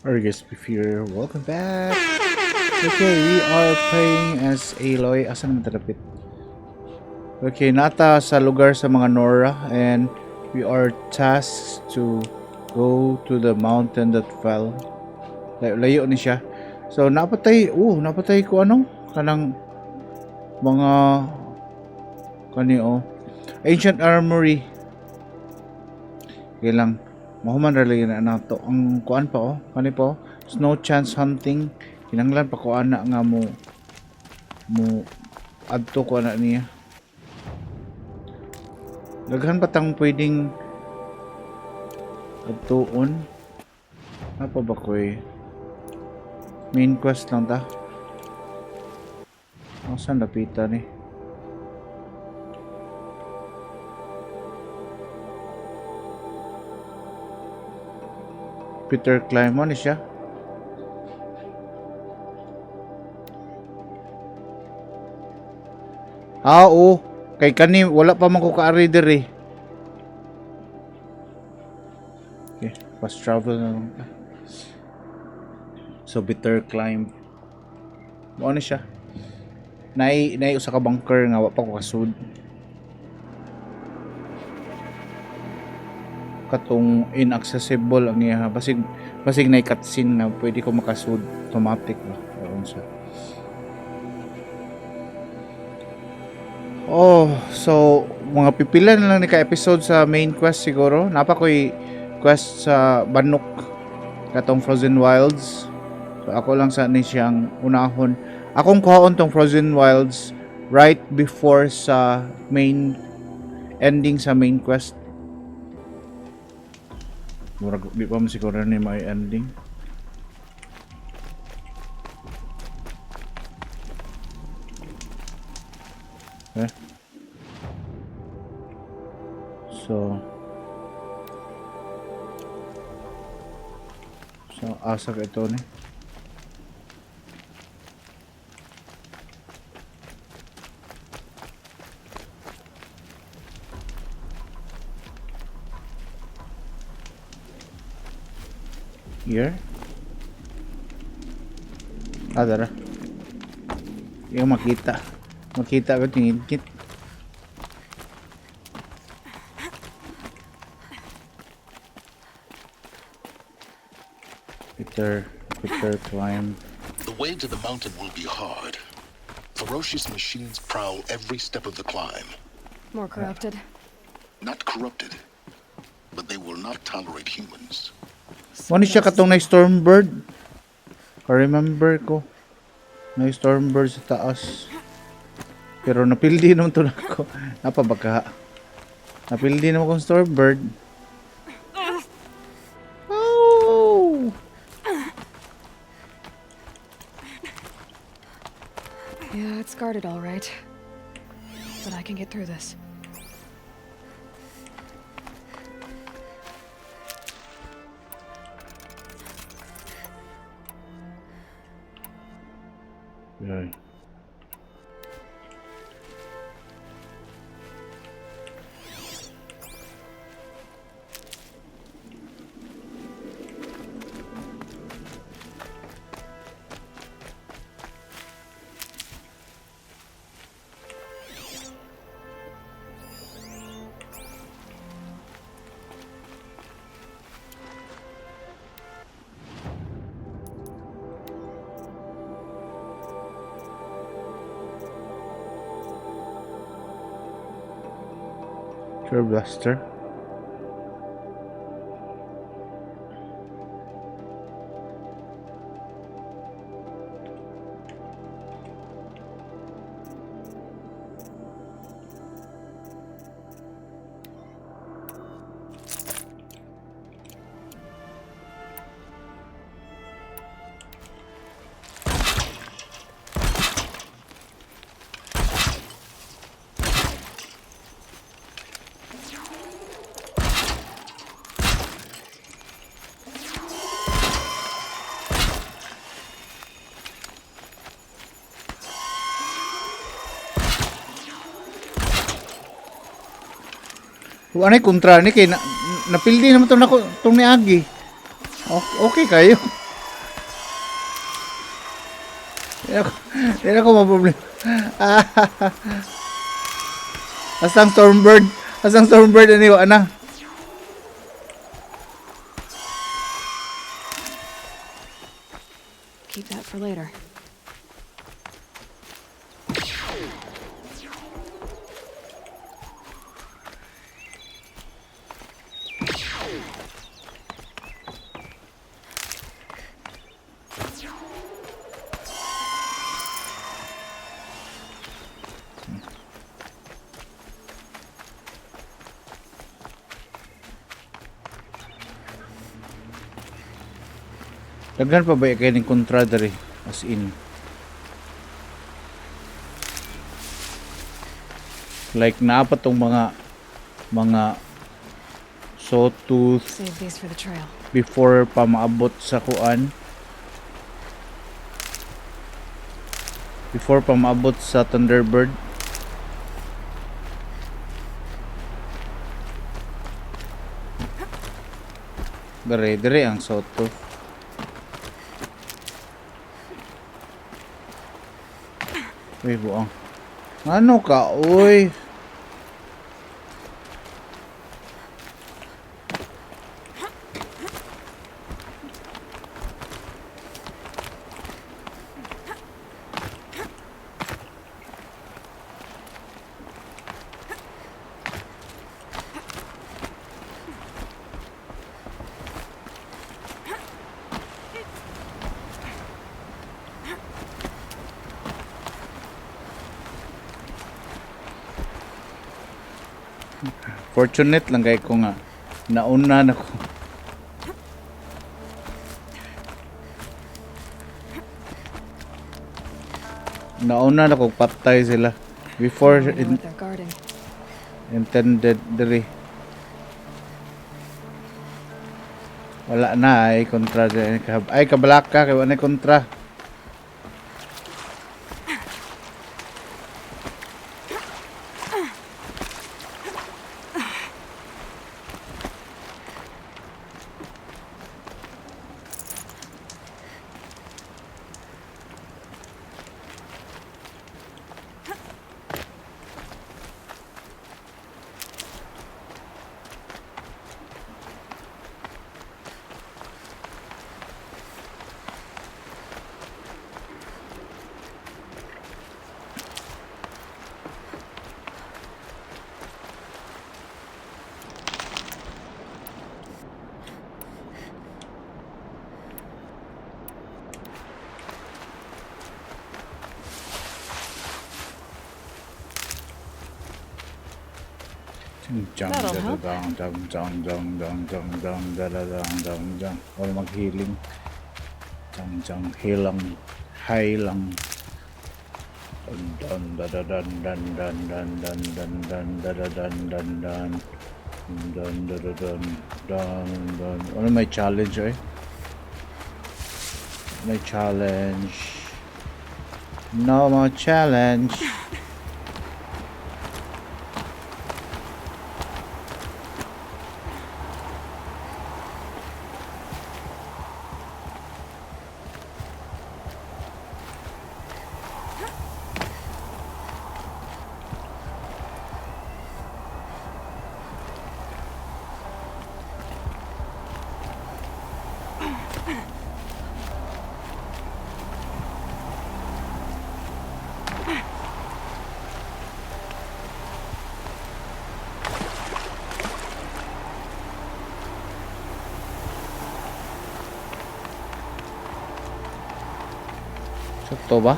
Or guys, if you're welcome back. Okay, we are playing as Aloy. Asan naman talapit? Okay, nata sa lugar sa mga Nora, and we are tasked to go to the mountain that fell. Layo ni siya. So napatay ko ano? Kanang mga ancient armory. Okay lang. Mahuman ralay na nato. Ang kuan pa kani po. Snow chance hunting. Kinanglan pa ko ana nga mo adto ko ana niya. Daghan pa tang pwedeng adtuon. Apa ba ko main quest lang ta. Saan lapitan eh? Peter Climb mo ni siya. Oo. Kay kani wala pa man ko ka-ari diri. Okay, fast travel na lang. So Peter Climb. Mo ni siya. Nay usa ka bunker nga wa pa ko kasud. Katong inaccessible ang iya, basig na cutscene na pwede ko makasud automatic ba aron sa. So mga pipila na lang ni ka episode sa main quest siguro. Napa ko'y quest sa Banok katong Frozen Wilds. So ako lang sa ni siyang unahon. Akong kuhaon tong Frozen Wilds right before sa main ending sa main quest. Murag di pa man siguro ni may ending. Okay. So asa ka ito ni. Here? Dara. Yung makita ko tingin-kit. Peter Climb. The way to the mountain will be hard. Ferocious machines prowl every step of the climb. More corrupted? Not corrupted, but they will not tolerate humans. Ano siya katong na Stormbird? Remember ko. Na Stormbird sa taas. Pero napildi naman to nako. Napabaka. Napildi naman kong Stormbird. Oh! Yeah, it's guarded all right. But I can get through this. Okay. Blaster. Ano kontra ni kay napildi naman to nako tong niagi. Okay kayo. Hindi na ko maproblema. Asang Stormbird. Asang Stormbird ani wa na. Keep that for later. Daghan pa ba kay ning kontra diri as in. Like naapat tong mga sawtooth Save these for the trail. before pa maabot sa kuan. Before pa maabot sa Thunderbird. Dire ang sawtooth. Uy, buang. Ano ka, uy? Fortunate lang kay ko nga nauna na ko. Nauna na ko patay sila before I know what they're guarding. intended diri. Wala na ay kontra diri. Ay kabalaka kay wala na kontra. That'll help. Or mag-healing. Hilang. Hilang. Dun dun dun dun dun dun dun dun dun dun dun dun dun dun dun dun dun dun dun. Ano may challenge eh? May challenge. No more challenge. Sakto ba?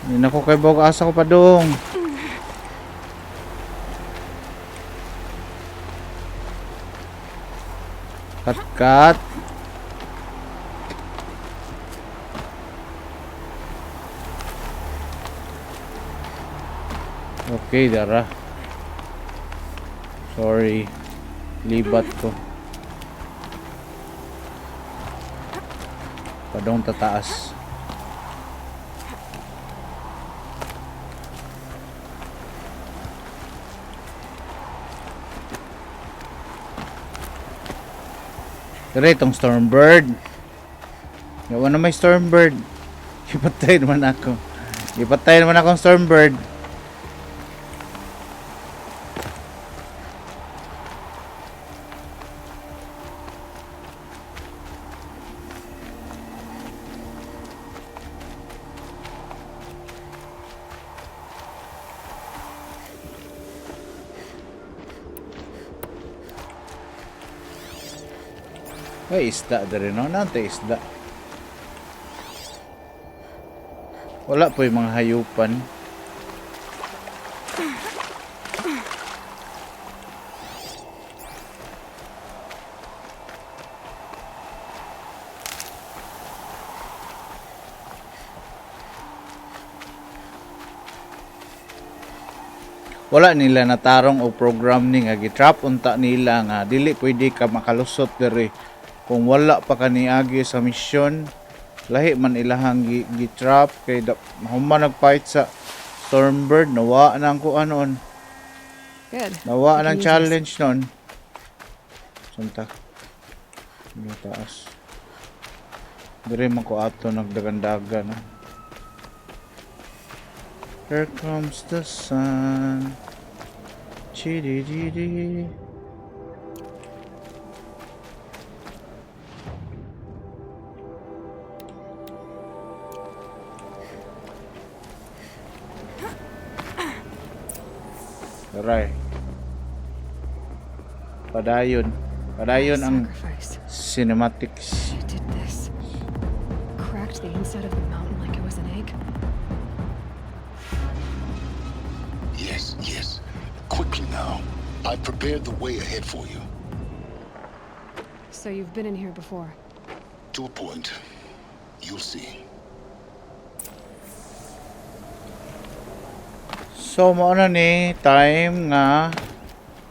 Hindi na ko kay bawag asa ko pa dong. Cut. Okay, Dara. Sorry. Libat ko. Padong tataas. Dire itong Stormbird. Yawan na may Stormbird. Ipatay naman ako. Ipatay naman akong Stormbird. Ay, isda na rin, no? Nante isda. Wala po yung mga hayupan. Wala nila natarong o program ni nga gitrap unta nila nga dili pwede ka makalusot diri kung wala pa kaniagi sa misyon. Lahi man ilahang gitrap kay human nagfight sa Stormbird, nawa nang ko anon. Good. Nawa We can nang use challenge nun. Sunta. Dito taas. Dire man ko ato nagdagandagan. Here comes the sun. Chidi-di-di. Aray. Padayon. Padayon ang Sacrifice. cinematics. She did this. Cracked the inside of the mountain like it was an egg. Yes, yes. Quickly now. I've prepared the way ahead for you. So you've been in here before. To a point. You'll see. So mo na ni time nga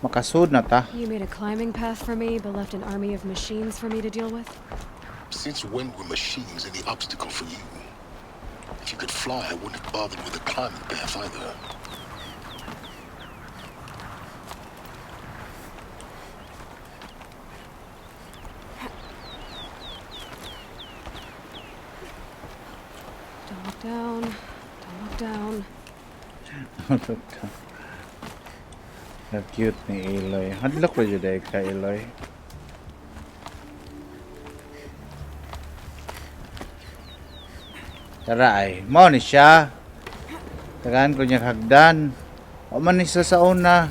makasud na ta. You made a climbing path for me, but left an army of machines for me to deal with? Since when were machines any obstacle for you? If you could fly, I wouldn't have bothered with a climbing path either. Don't look down. Don't look down. Ang cute ni Eloy. Hadlok pa dyan dahil ka Eloy. Tara ay. Mao ni siya. Tagaan ko niya hagdan. O man isa sa una.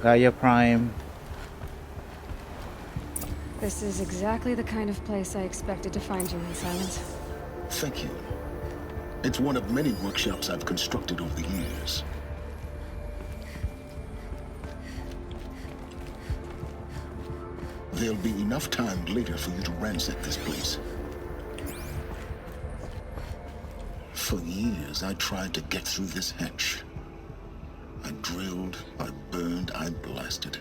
Gaia Prime. This is exactly the kind of place I expected to find you in, Silence. Thank you. It's one of many workshops I've constructed over the years. There'll be enough time later for you to ransack this place. For years, I tried to get through this hatch. I drilled, I burned, I blasted.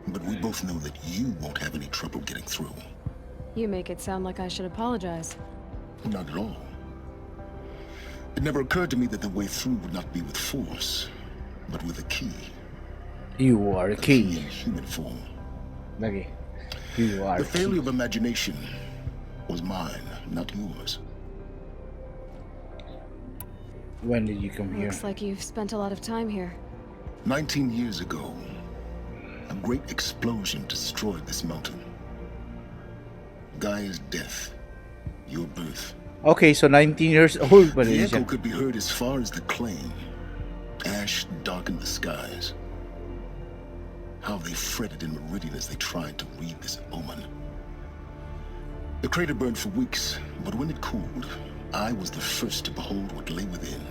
But we both know that you won't have any trouble getting through. You make it sound like I should apologize. Not at all. It never occurred to me that the way through would not be with force, but with a key. You are a A key key. in human form. Lagi. You are The a key. failure of imagination was mine, not yours. When did you come here? Looks like you've spent a lot of time here. 19 years ago, a great explosion destroyed this mountain. Gaia's death, your birth. Okay, so 19 years old pa The rin echo siya. could be heard as far as the claim. Ash darkened the skies. How they fretted in Meridian as they tried to read this omen. The crater burned for weeks, but when it cooled, I was the first to behold what lay within.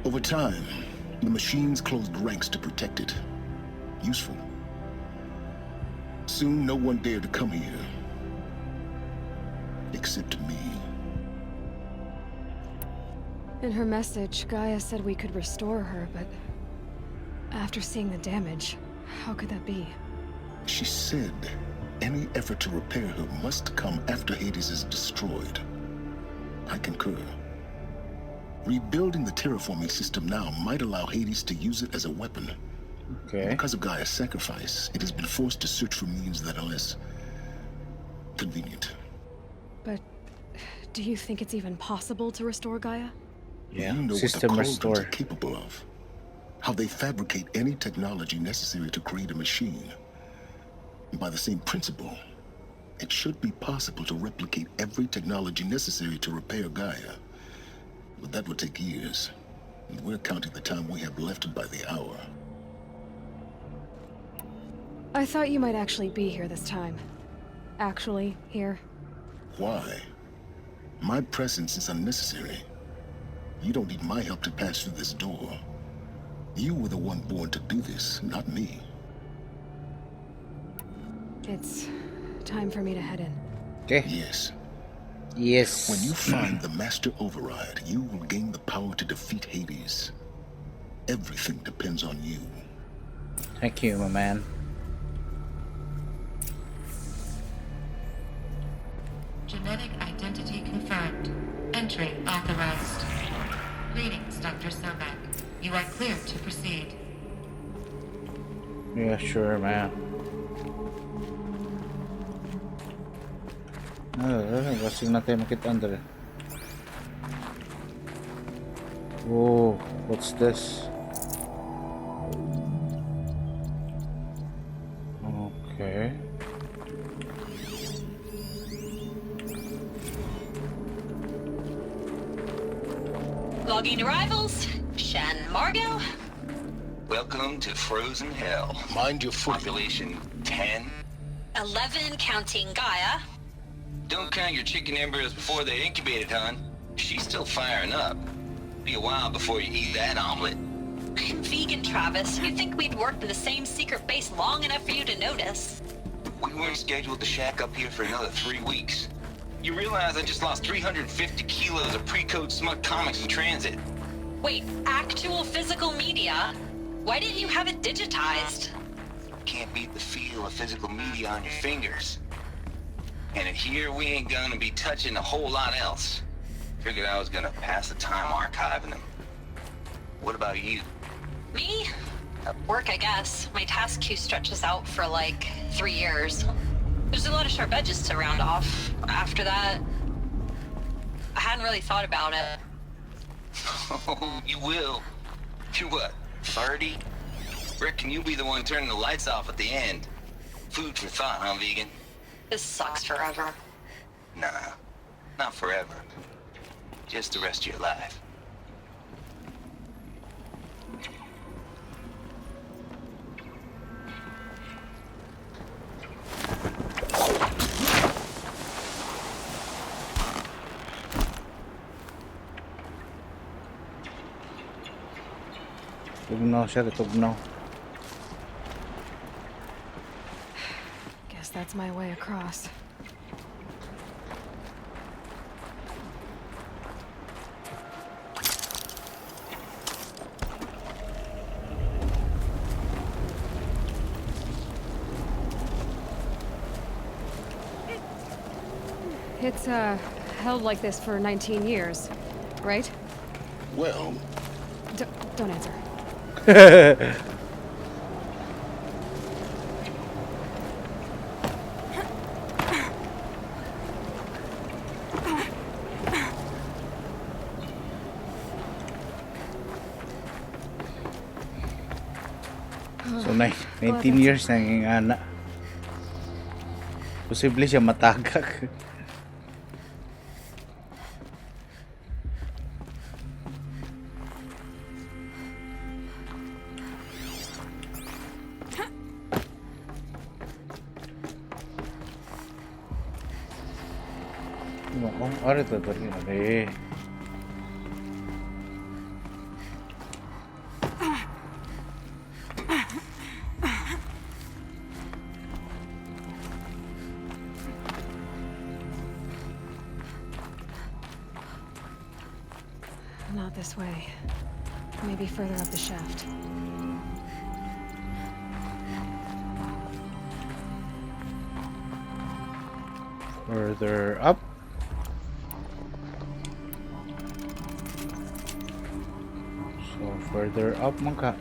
Over time, the machines closed ranks to protect it. Useful. Soon, no one dared to come here. Except me. In her message, Gaia said we could restore her, but after seeing the damage, how could that be? She said any effort to repair her must come after Hades is destroyed. I concur. Rebuilding the terraforming system now might allow Hades to use it as a weapon. Okay. Because of Gaia's sacrifice, it has been forced to search for means that are less convenient. But do you think it's even possible to restore Gaia? Yeah, You know system what the restore. Cauldrons are capable of. How they fabricate any technology necessary to create a machine. And by the same principle, it should be possible to replicate every technology necessary to repair Gaia. But that would take years. And we're counting the time we have left by the hour. I thought you might actually be here this time. Actually, here. Why? My presence is unnecessary. You don't need my help to pass through this door. You were the one born to do this, not me. It's time for me to head in. Okay. Yes. Yes. When you find the Master Override, you will gain the power to defeat Hades. Everything depends on you. Thank you, my man. Genetic identity confirmed. Entry authorized. Greetings, Dr. Sobek. You are clear to proceed. Yeah, sure, man. Kasi natin makita under. Whoa, what's this? Okay. Logging arrivals. Shan Margot. Welcome to Frozen Hell. Mind your footing. Population 10. 11 counting Gaia. Don't count your chicken embryos before they're incubated, hon. She's still firing up. Be a while before you eat that omelet. I'm vegan, Travis. You'd think we'd worked in the same secret base long enough for you to notice. We weren't scheduled to shack up here for another 3 weeks. You realize I just lost 350 kilos of pre-code smut comics in transit. Wait, actual physical media? Why didn't you have it digitized? Can't beat the feel of physical media on your fingers. And in here, we ain't gonna be touching a whole lot else. Figured I was gonna pass the time archiving them. What about you? Me? Work, I guess. My task queue stretches out for like 3 years. There's a lot of sharp edges to round off. After that, I hadn't really thought about it. Oh, you will. You're what, 30? Reckon you'll be the one turning the lights off at the end. Food for thought, huh, vegan? This sucks forever. Nah, not forever. Just the rest of your life. Tugnaw siya, tugnaw. Guess that's my way across. It's, held like this for 19 years, right? Well, Don't answer. So, 19 years na yung anak. Posible siya matagak. Ari to tadi ada. Not this way. Maybe further up the shaft. Further up. So further up man ka.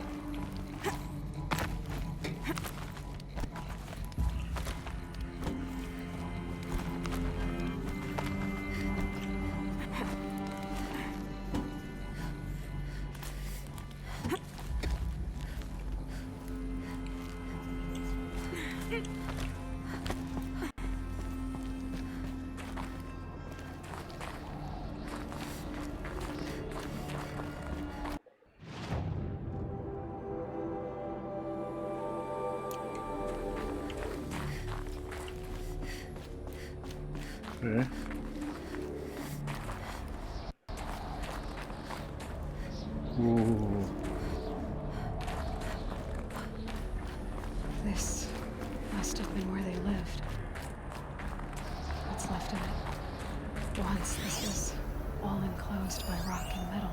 Okay. Ooh. This must have been where they lived. What's left of it. Once this was all enclosed by rock and metal.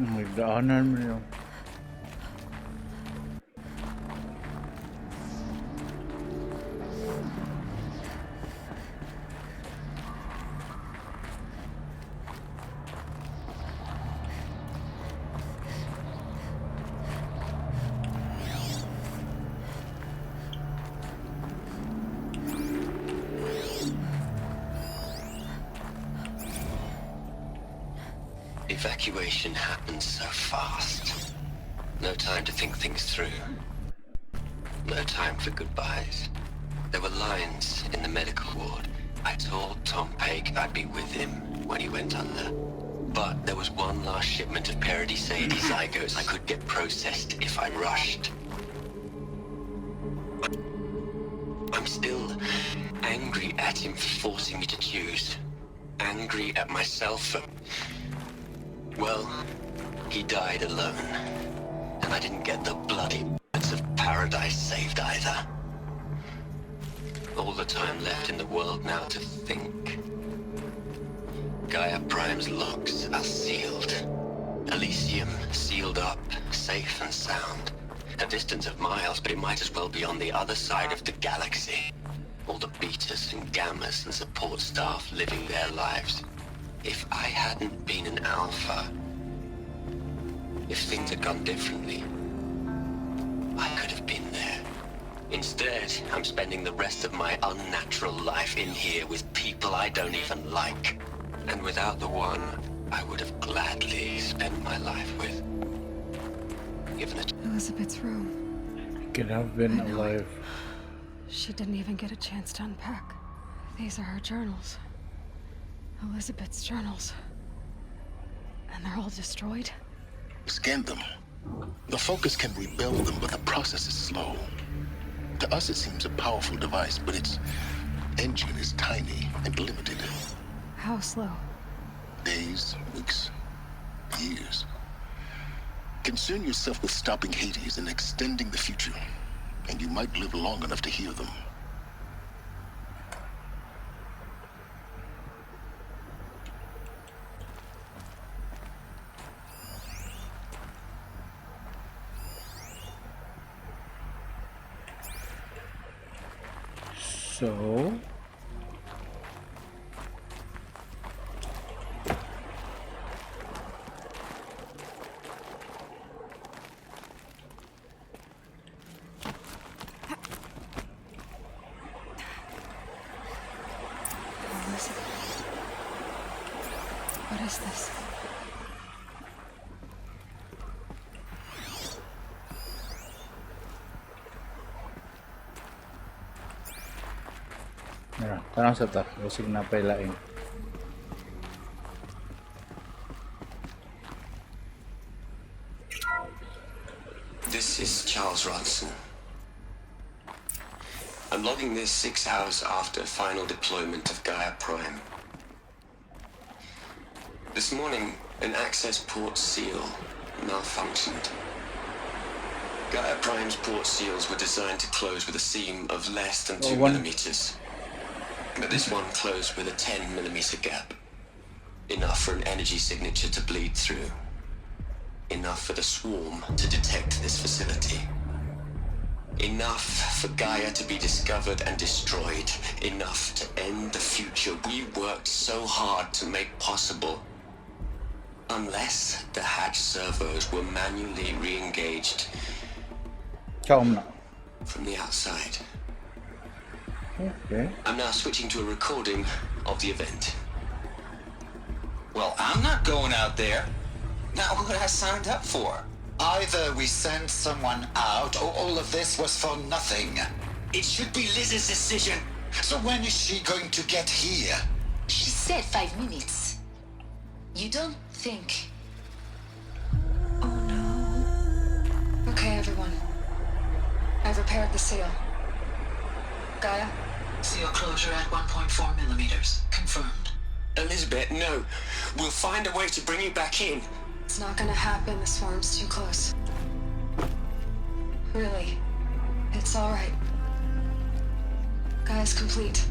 Nagdaanan mo yun. Evacuation happened so fast. No time to think things through. No time for goodbyes. There were lines in the medical ward. I told Tom Pake I'd be with him when he went under. But there was one last shipment of Paradisade zygotes I could get processed if I rushed. I'm still angry at him for forcing me to choose. Angry at myself for... Well, he died alone. And I didn't get the bloody bits of paradise saved either. All the time left in the world now to think. Gaia Prime's locks are sealed. Elysium sealed up, safe and sound. A distance of miles, but it might as well be on the other side of the galaxy. All the betas and gammas and support staff living their lives. If I hadn't been an alpha, if things had gone differently, I could have been there. Instead, I'm spending the rest of my unnatural life in here with people I don't even like. And without the one I would have gladly spent my life with. Given it. Elizabeth's room. Could have been I know. alive. She didn't even get a chance to unpack. These are her journals. Elizabeth's journals. And they're all destroyed? Scan them. The Focus can rebuild them, but the process is slow. To us, it seems a powerful device, but its engine is tiny and limited. How slow? Days, weeks, years. Concern yourself with stopping Hades and extending the future, and you might live long enough to hear them. So... Elizabeth. What is this? Tanong sa ta, usig na pailaing. This is Charles Ronson. I'm logging this 6 hours after final deployment of Gaia Prime. This morning, an access port seal malfunctioned. Gaia Prime's port seals were designed to close with a seam of less than 2 millimeters. But this one closed with a 10 millimeter gap. Enough for an energy signature to bleed through. Enough for the swarm to detect this facility. Enough for Gaia to be discovered and destroyed. Enough to end the future we worked so hard to make possible. Unless the hatch servos were manually re-engaged from the outside. Okay. I'm now switching to a recording of the event. Well, I'm not going out there. Not what I signed up for. Either we send someone out, or all of this was for nothing. It should be Liz's decision. So when is she going to get here? She said 5 minutes. You don't think... Oh no. Okay, everyone. I've repaired the seal. Gaia? Seal closure at 1.4 millimeters. Confirmed. Elizabeth, no. We'll find a way to bring you back in. It's not gonna happen. The swarm's too close. Really. It's alright. Gaia's complete.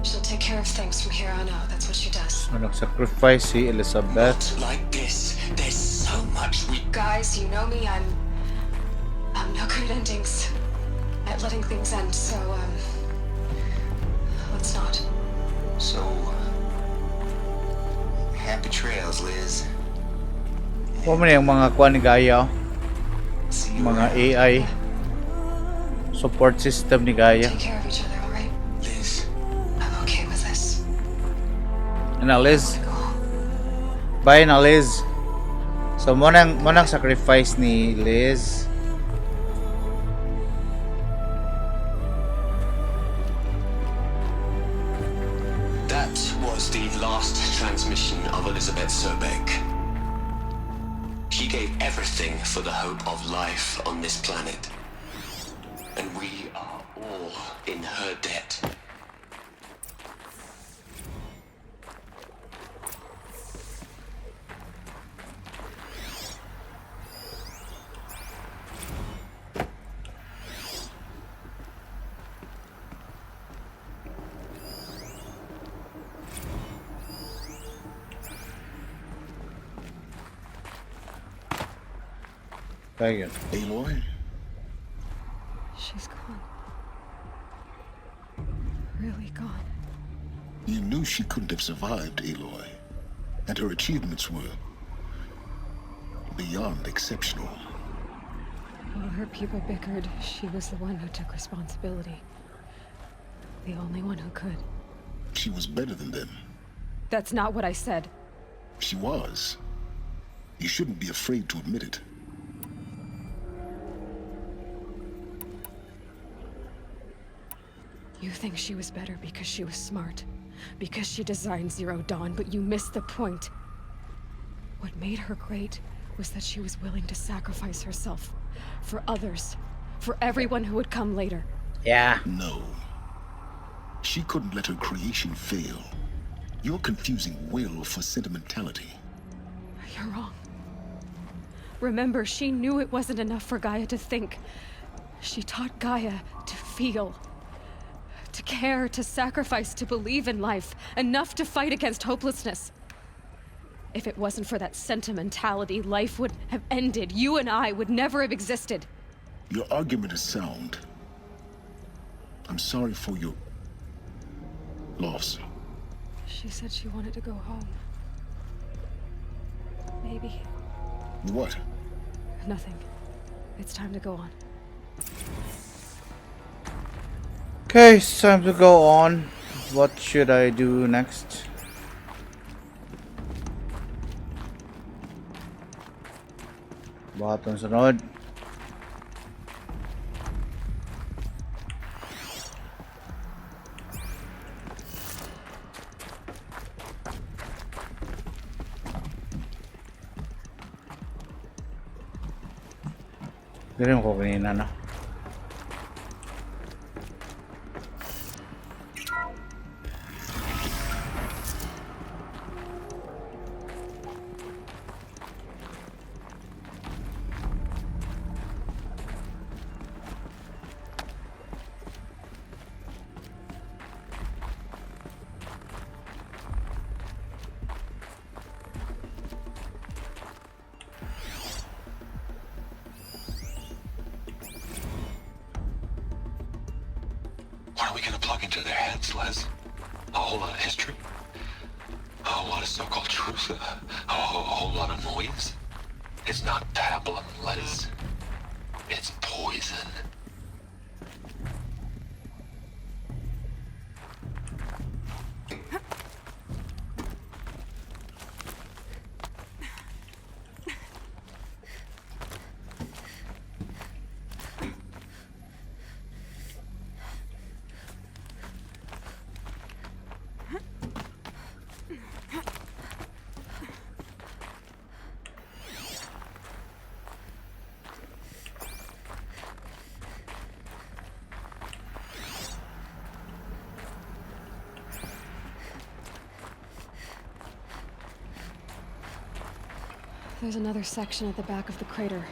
She'll take care of things from here on out. That's what she does. Nag-sacrifice si Elizabeth. Not like this. There's so much we... Guys, you know me. I'm no good at endings. At letting things end, so, let's not. So, happy trails, Liz. Huwag mo na yung mga kuha ni Gaia. See you Mga around. AI. Support system ni Gaia. Take care of each other, alright? Liz. I'm okay with this. Ano, Liz? Go home. Bye na, Liz. So, mo nang sacrifice ni Liz. That was the last transmission of Elizabeth Sobek. She gave everything for the hope of life on this planet. And we are all in her debt. Thank you. Aloy? She's gone. Really gone. You knew she couldn't have survived, Aloy. And her achievements were beyond exceptional. While her people bickered, she was the one who took responsibility. The only one who could. She was better than them. That's not what I said. She was. You shouldn't be afraid to admit it. You think she was better because she was smart, because she designed Zero Dawn, but you missed the point. What made her great was that she was willing to sacrifice herself for others, for everyone who would come later. Yeah. No. She couldn't let her creation fail. You're confusing will for sentimentality. You're wrong. Remember, she knew it wasn't enough for Gaia to think. She taught Gaia to feel. To care, to sacrifice, to believe in life, enough to fight against hopelessness. If it wasn't for that sentimentality, life would have ended. You and I would never have existed. Your argument is sound. I'm sorry for your loss. She said she wanted to go home. Maybe. What? Nothing. It's time to go on. Okay, it's time to go on. What should I do next? Button sunod. Ganun ko kanina, no? What are we gonna plug into their heads, Les? A whole lot of history? A whole lot of so-called truth? A whole lot of noise? It's not pablum, Les. It's poison. There's another section at the back of the crater.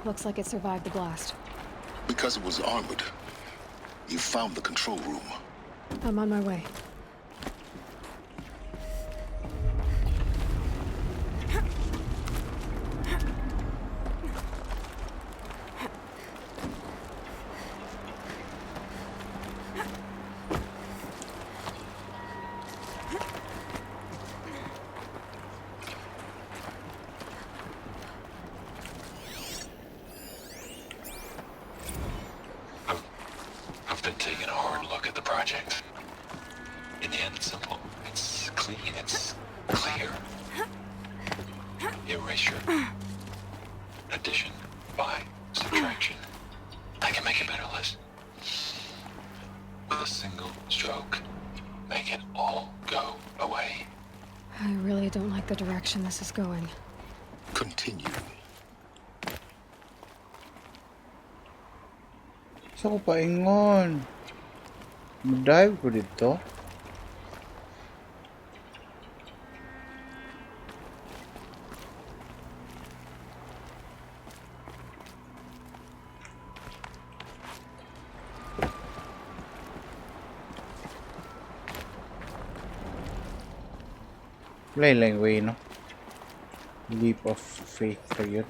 Looks like it survived the blast. Because it was armored, you found the control room. I'm on my way. I've been taking a hard look at the project. In the end, it's simple. It's clean. It's clear. Erasure. Addition. By. Subtraction. I can make a better list. With a single stroke. Make it all go away. I really don't like the direction this is going. Continue. Saan ko paingon? Mag-dive ko dito? Lang way, no? Leap of faith pa yun.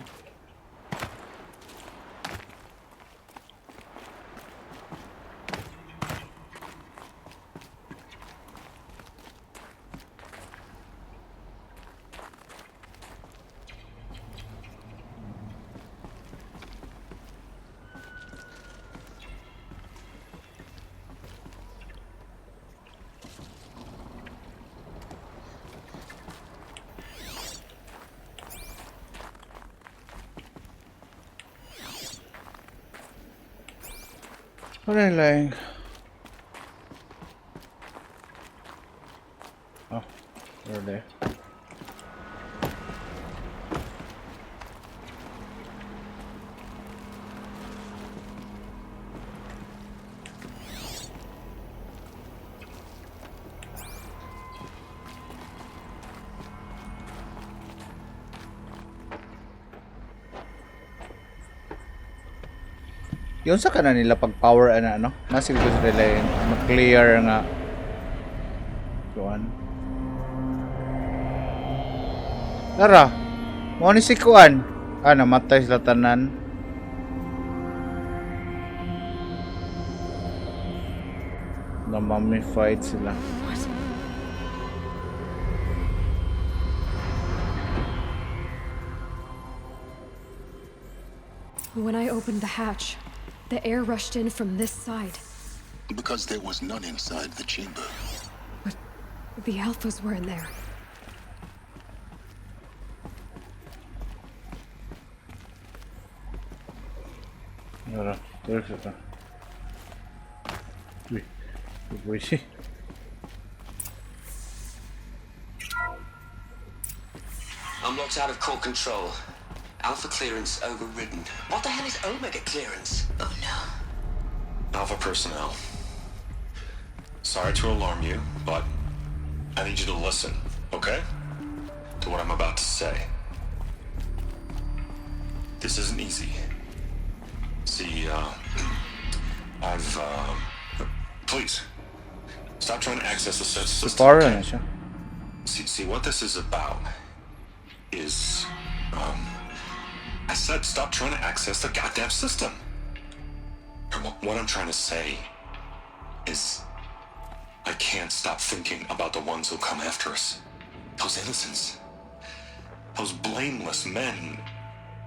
Lang. Oh, they're there. Yun sa kanan nila pag power ano nasa gusto nila yung mag-clear nga kuan. Tara, mo ni si kuan. Namatay sila tanan. Na-mummified sila. When I opened the hatch, the air rushed in from this side. Because there was none inside the chamber. But the alphas were in there. Tara, there's it. Wait. I'm locked out of core control. Alpha clearance overridden. What the hell is Omega clearance? Oh no. Alpha personnel. Sorry to alarm you, but I need you to listen, okay? To what I'm about to say. This isn't easy. See, please, stop trying to access the system. Okay? See, what this is about is, I said stop trying to access the goddamn system. And what I'm trying to say is I can't stop thinking about the ones who come after us. Those innocents. Those blameless men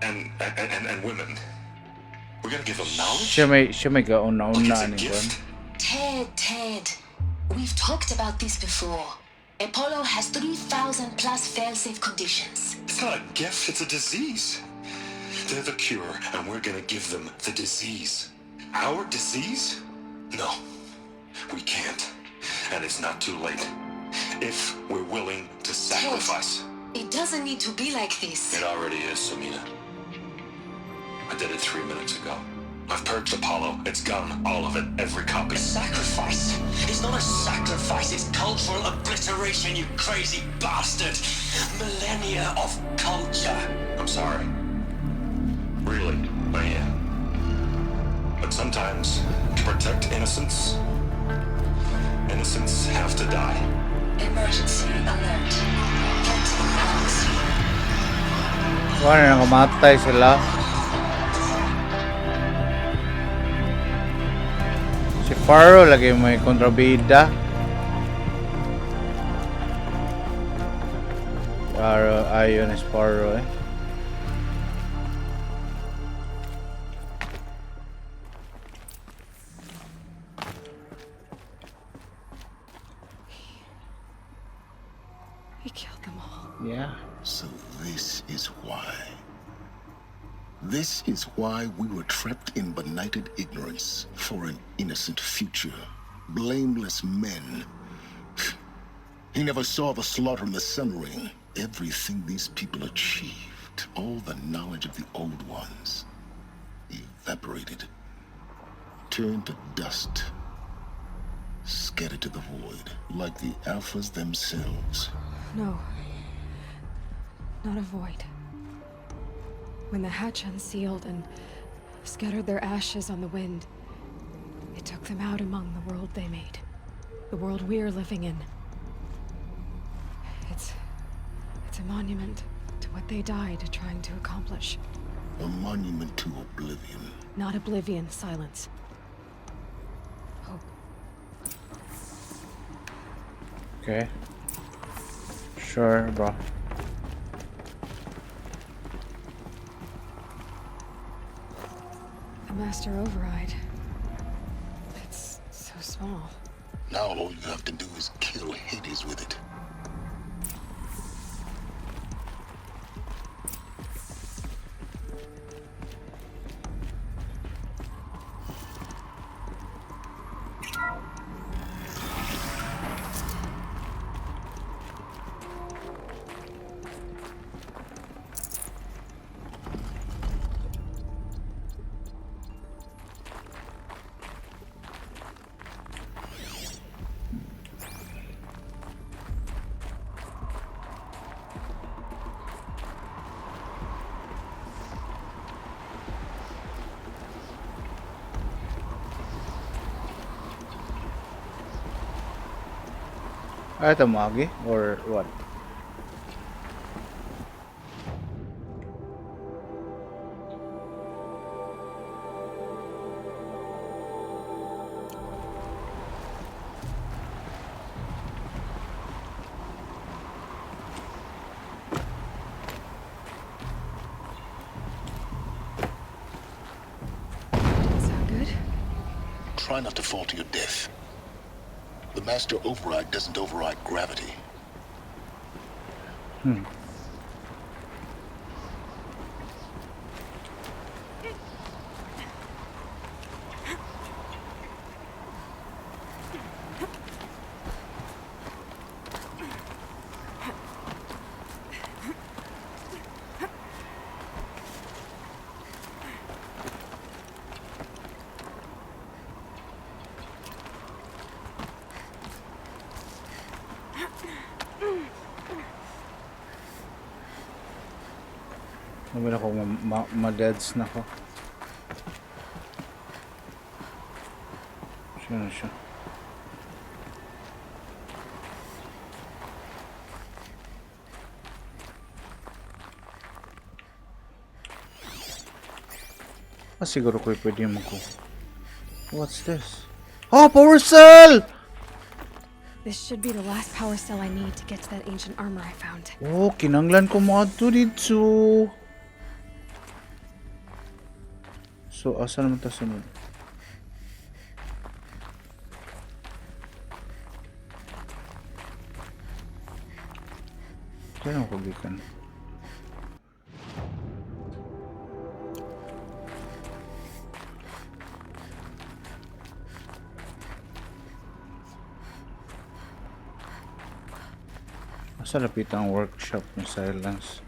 and women. We're gonna give them knowledge. Siya may gauna Like it's a gift. Ted. We've talked about this before. Apollo has 3,000 plus fail-safe conditions. It's not a gift, it's a disease. They're the cure, and we're gonna give them the disease. Our disease? No, we can't. And it's not too late. If we're willing to sacrifice. Ted, it doesn't need to be like this. It already is, Samina. I did it 3 minutes ago. I've purged Apollo. It's gone. All of it. Every copy. A sacrifice? It's not a sacrifice, it's cultural obliteration, you crazy bastard! Millennia of culture! I'm sorry. Really, I am. But sometimes, to protect innocents, innocents have to die. Emergency alert. Planting atmosphere. Wala na nakamatay sila. Si Faro lagi may kontrabida. Faro, ayun is Faro eh. He killed them all. Yeah. So this is why. This is why we were trapped in benighted ignorance for an innocent future. Blameless men. He never saw the slaughter in the Sun Ring. Everything these people achieved, all the knowledge of the old ones, evaporated, turned to dust, scattered to the void, like the Alphas themselves. No. Not a void. When the hatch unsealed and scattered their ashes on the wind, it took them out among the world they made. The world we're living in. It's a monument to what they died trying to accomplish. A monument to oblivion. Not oblivion, silence. Hope. Okay. Sure, bro. The master override. It's so small. Now all you have to do is kill Hades with it. Ito Magi or what? Sound good? Try not to fall to your death. The master override doesn't override gravity. Namin ako ma-deads na ko. Siya na siya. Siguro ko pwede mo ko. What's this? Oh, power cell! This should be the last power cell I need to get to that ancient armor I found. Oh, kinanglan ko mo ato dito. So, asa naman ta sunod? Diyan ako gikan. Asa lapit ang workshop ng silence?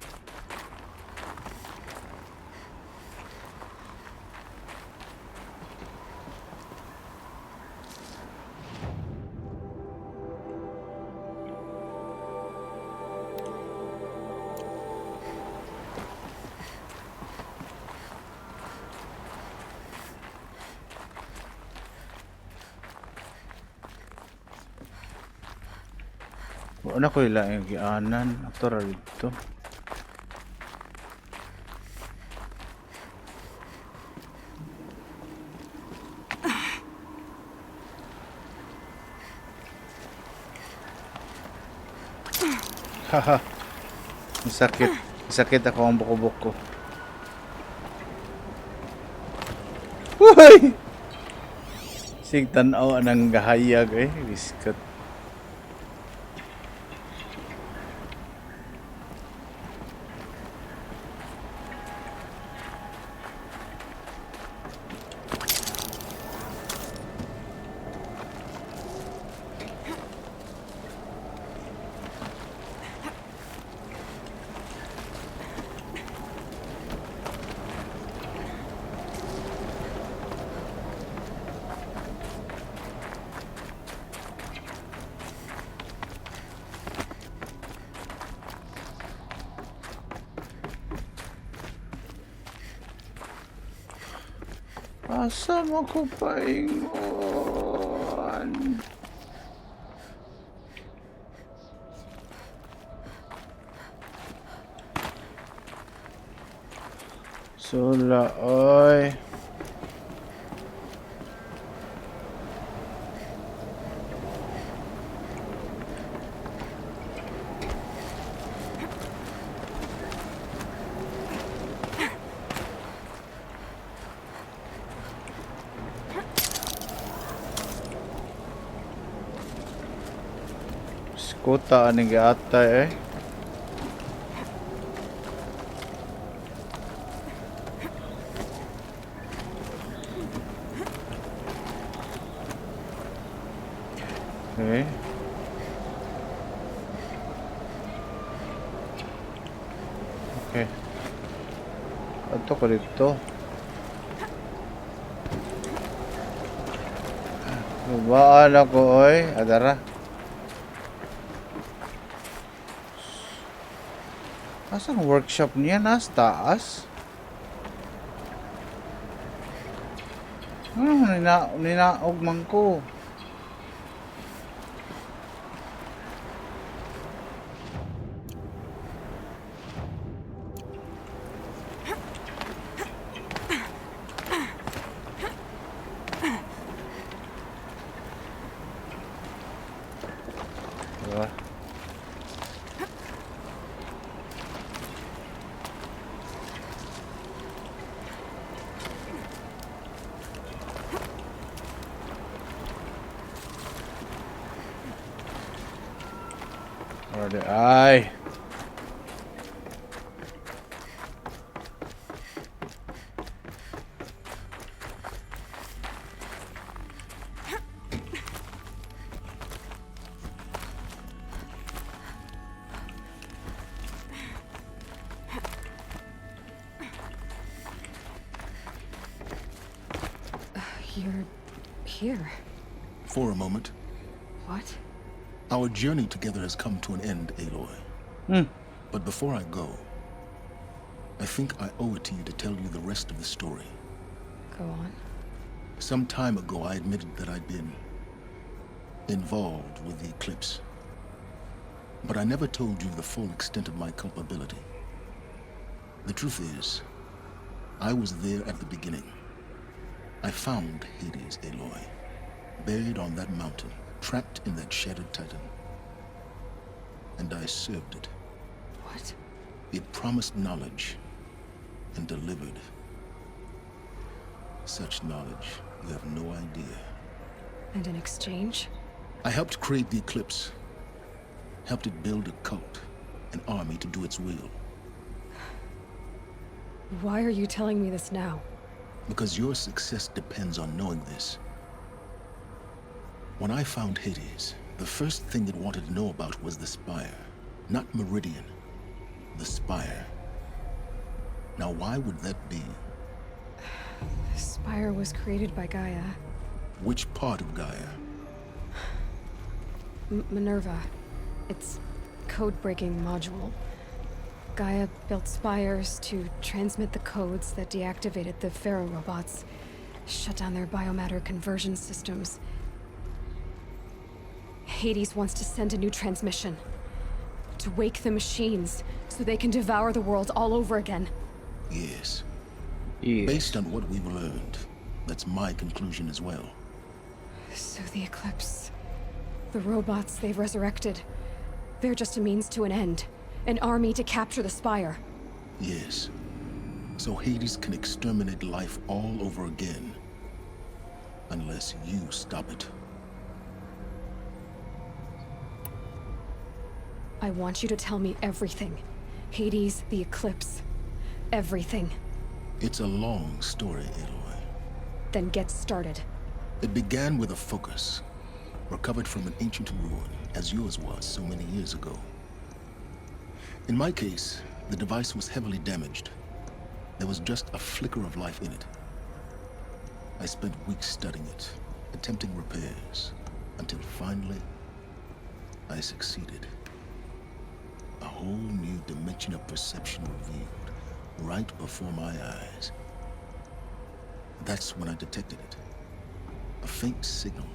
Ano ko ila yung gianan? Aktor dito. Haha. Sakit. Sakit ako ang buko-buko. Uy! Sig tanaw anang gahayag eh. Biskat. Asa mo ko paingon? Sula, oy. Kota aning giatay eh. Okay. Okay. Ato ko dito. Babaan ako oy, adara. Asang workshop niya nas taas? Ano ninaog man ko? Diba? Ay. You're here. For a moment. What? Our journey together has come to an end, Aloy. But before I go, I think I owe it to you to tell you the rest of the story. Go on. Some time ago, I admitted that I'd been involved with the eclipse. But I never told you the full extent of my culpability. The truth is, I was there at the beginning. I found Hades, Aloy, buried on that mountain, trapped in that shattered titan. And I served it. What? It promised knowledge and delivered such knowledge you have no idea. And in exchange? I helped create the eclipse, helped it build a cult, an army to do its will. Why are you telling me this now? Because your success depends on knowing this. When I found Hades, the first thing it wanted to know about was the Spire. Not Meridian, the Spire. Now why would that be? The Spire was created by Gaia. Which part of Gaia? Minerva. Its code-breaking module. Gaia built spires to transmit the codes that deactivated the Pharaoh robots, shut down their biomatter conversion systems. Hades wants to send a new transmission. To wake the machines, so they can devour the world all over again. Yes. Yes. Based on what we've learned, that's my conclusion as well. So the Eclipse... the robots they've resurrected... they're just a means to an end. An army to capture the Spire. Yes. So Hades can exterminate life all over again. Unless you stop it. I want you to tell me everything. Hades, the Eclipse... everything. It's a long story, Aloy. Then get started. It began with a focus, recovered from an ancient ruin, as yours was so many years ago. In my case, the device was heavily damaged. There was just a flicker of life in it. I spent weeks studying it, attempting repairs, until finally, I succeeded. A whole new dimension of perception revealed, right before my eyes. That's when I detected it. A faint signal.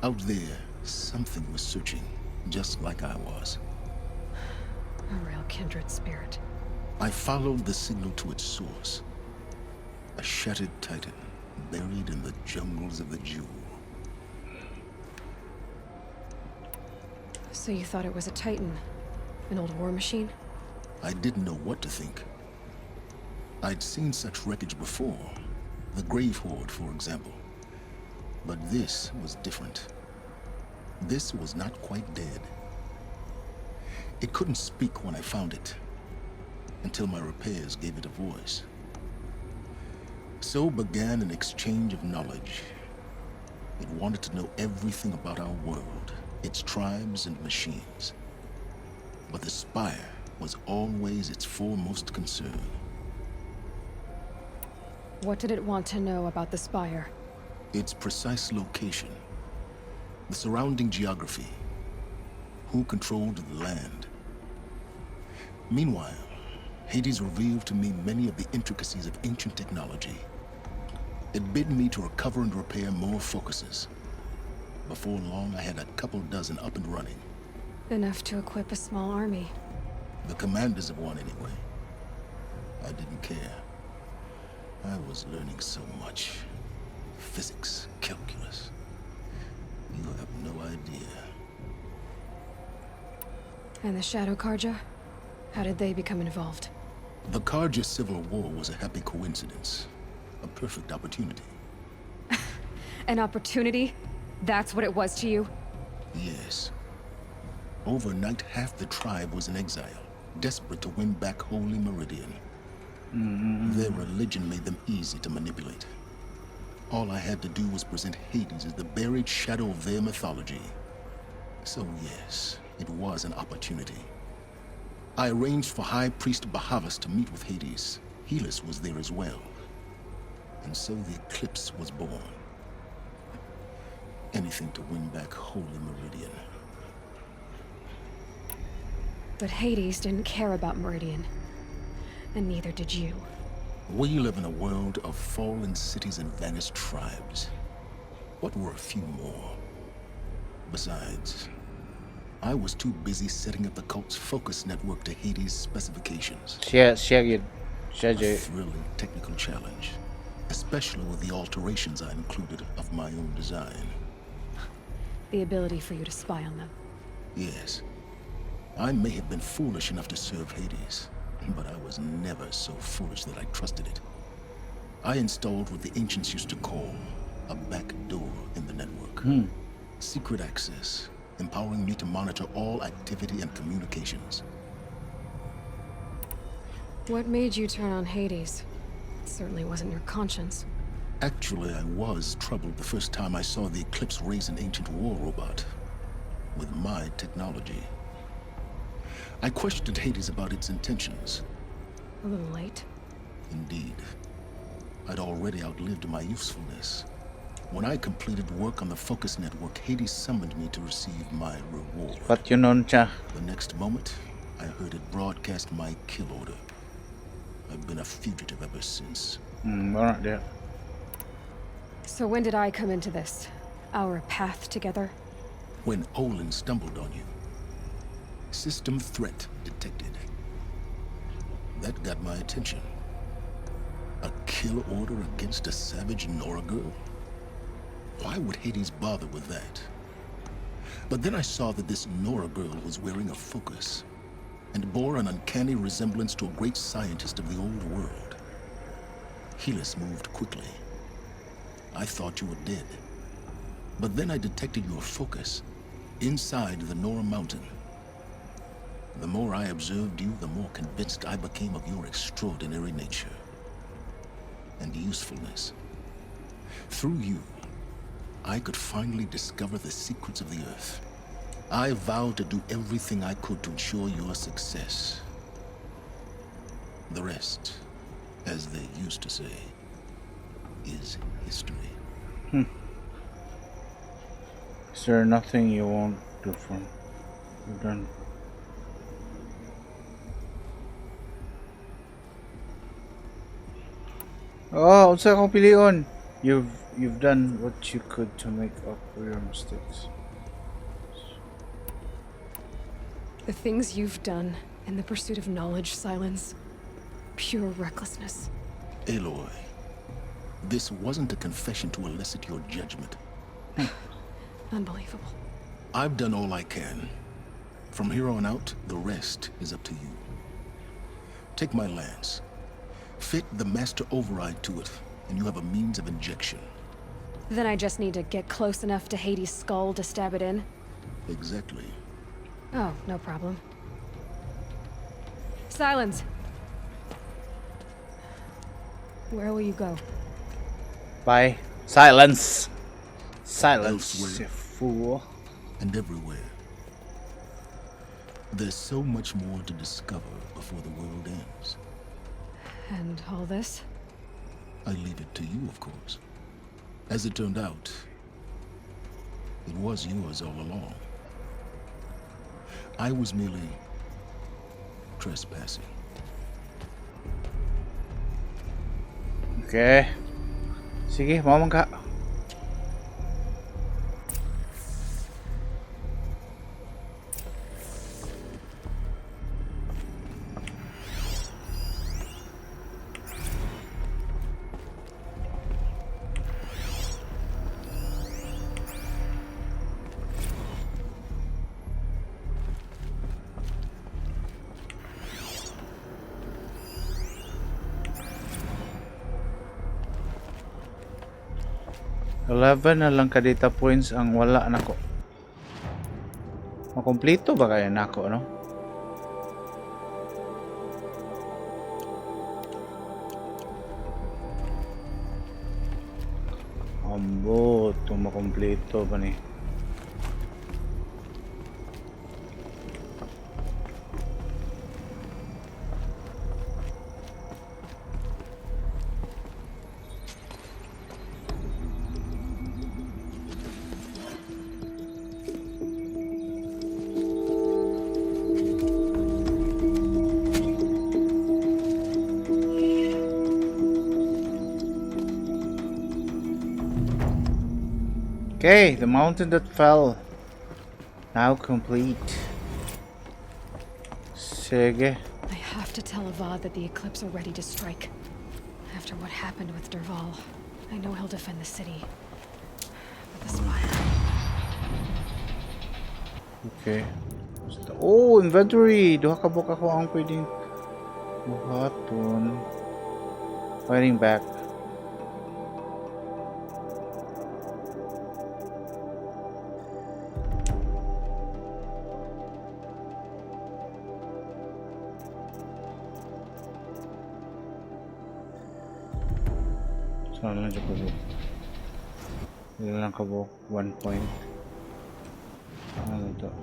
Out there, something was searching, just like I was. A real kindred spirit. I followed the signal to its source. A shattered titan, buried in the jungles of the Jewel. So you thought it was a titan? An old war machine? I didn't know what to think. I'd seen such wreckage before. The Grave Horde, for example. But this was different. This was not quite dead. It couldn't speak when I found it, until my repairs gave it a voice. So began an exchange of knowledge. It wanted to know everything about our world, its tribes and machines. But the Spire was always its foremost concern. What did it want to know about the Spire? Its precise location, the surrounding geography, who controlled the land. Meanwhile, Hades revealed to me many of the intricacies of ancient technology. It bid me to recover and repair more focuses. Before long, I had a couple dozen up and running. Enough to equip a small army. The commanders of one, anyway. I didn't care. I was learning so much. Physics, calculus. You have no idea. And the Shadow Karja? How did they become involved? The Karja Civil War was a happy coincidence. A perfect opportunity. An opportunity? That's what it was to you? Yes. Overnight, half the tribe was in exile, desperate to win back Holy Meridian. Their religion made them easy to manipulate. All I had to do was present Hades as the buried shadow of their mythology. So yes, it was an opportunity. I arranged for High Priest Bahavas to meet with Hades. Helis was there as well. And so the Eclipse was born. Anything to win back Holy Meridian. But Hades didn't care about Meridian. And neither did you. We live in a world of fallen cities and vanished tribes. What were a few more? Besides, I was too busy setting up the cult's focus network to Hades' specifications. Siya yun. Siya A Jay. thrilling technical challenge, especially with the alterations I included of my own design. The ability for you to spy on them. Yes, I may have been foolish enough to serve Hades, but I was never so foolish that I trusted it. I installed what the ancients used to call a back door in the network. Secret access, empowering me to monitor all activity and communications. What made you turn on Hades? It certainly wasn't your conscience. Actually, I was troubled the first time I saw the Eclipse raise an ancient war robot with my technology. I questioned Hades about its intentions. A little late. Indeed. I'd already outlived my usefulness. When I completed work on the Focus Network, Hades summoned me to receive my reward. What you know siya? The next moment, I heard it broadcast my kill order. I've been a fugitive ever since. Wala there. So when did I come into this? Our path together? when Olin stumbled on you. System threat detected. That got my attention. A kill order against a savage Nora girl? Why would Hades bother with that? But then I saw that this Nora girl was wearing a focus and bore an uncanny resemblance to a great scientist of the old world. Helis moved quickly. I thought you were dead. But then I detected your focus inside the Nora mountain. The more I observed you, the more convinced I became of your extraordinary nature and usefulness. Through you, I could finally discover the secrets of the Earth. I vowed to do everything I could to ensure your success. The rest, as they used to say, is history. Is there nothing you won't do from you've done? Oh, unsa akong pilion? You've done what you could to make up for your mistakes. The things you've done in the pursuit of knowledge, Silence. Pure recklessness. Aloy, this wasn't a confession to elicit your judgment. Unbelievable. I've done all I can. From here on out, the rest is up to you. Take my lance. Fit the master override to it, and you have a means of injection. Then I just need to get close enough to Hades' skull to stab it in? Exactly. Oh, no problem. Silence! Where will you go? Bye. Silence! Silence, Elsewhere. you fool. And everywhere. There's so much more to discover before the world ends. And all this? I leave it to you, of course. As it turned out, it was yours all along. I was merely trespassing. Okay. Sige, mamang ka. Eleven na lang ka data points ang wala nako. Makompleto ba kaya nako, no? Ambo, ito makompleto ba ni? Okay, the mountain that fell. Now complete. Sige. I have to tell Avad that the Eclipse are ready to strike. After what happened with Derval, I know he'll defend the city. But the spire... Okay. Oh, inventory! Duha ka book ako ang pwedeng buhaton. Fighting back. Saan lang siya kabuk? Ilan lang kabuk? 1 point. Ano to?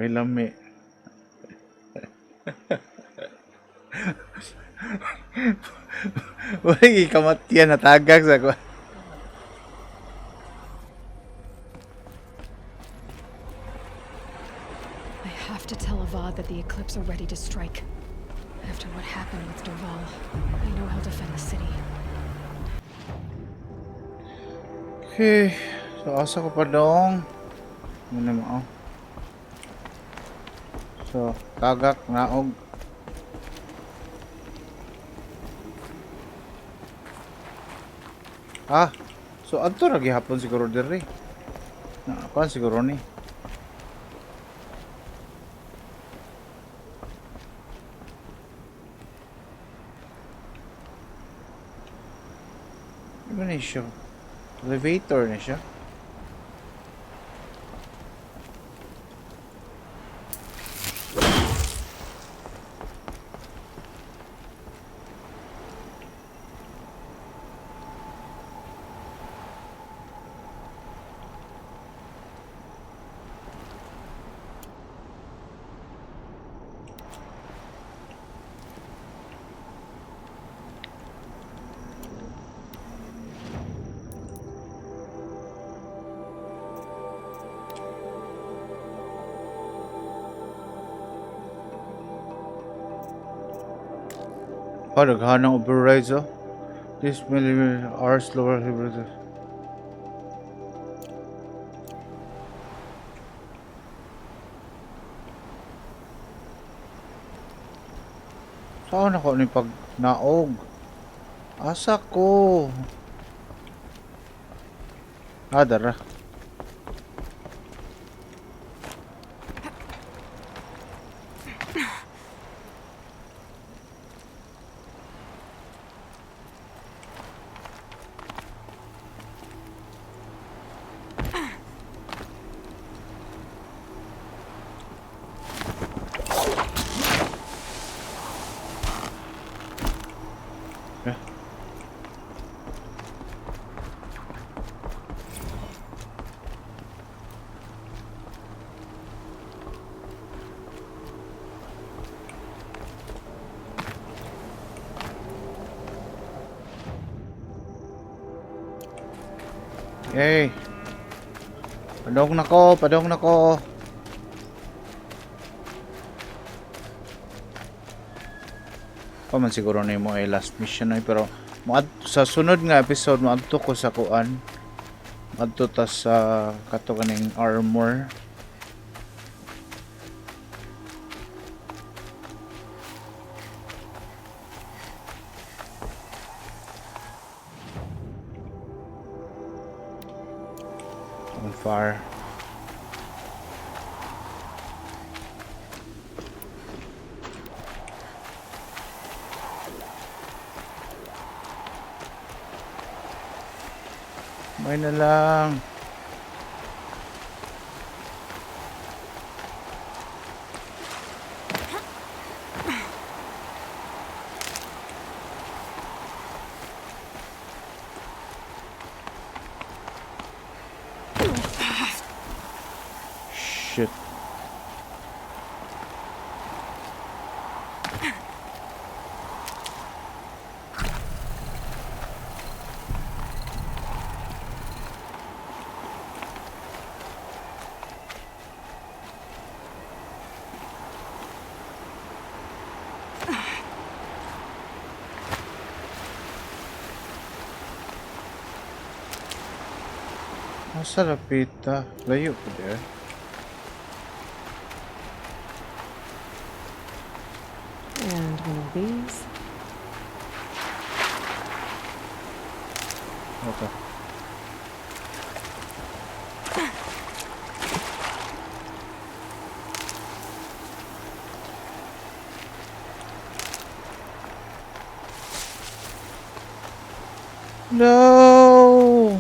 May lami. Wala ikamatyan na tagak sa ko. I have to tell Avad that the Eclipse are ready to strike. After what happened with Derval, I know he'll defend the city. Okay. So, asa ko pa dong? Ano mo? So, tagak, naog. Ah, so adto ra gihapon siguro diri. Na kuan siguro ni. Ano ni siya? Elevator na siya. Oh, naghanang overrides oh. This millimeter are slower. Saan ako ni pag naog? Asa ko? Ah, dara. Hey. Padong na ko, padong na ko. Man siguro na mo ay last mission ay pero sa sunod nga episode maadto ko sa kuan. Maadto ta sa kato kaning armor. On fire. May na lang. Shit. Nasa lapita. Layo po there. And one of these. Okay. No.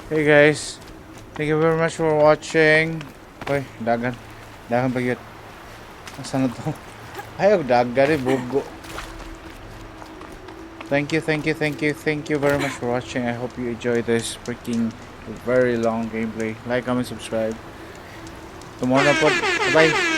Hey guys, Thank you very much for watching. Uy, dagan. Dagan pa yun. Asan na to? Ayaw, dagan eh, bugo. Thank you very much for watching. I hope you enjoyed this freaking very long gameplay. Like, comment, subscribe. Tomorrow na po. Bye.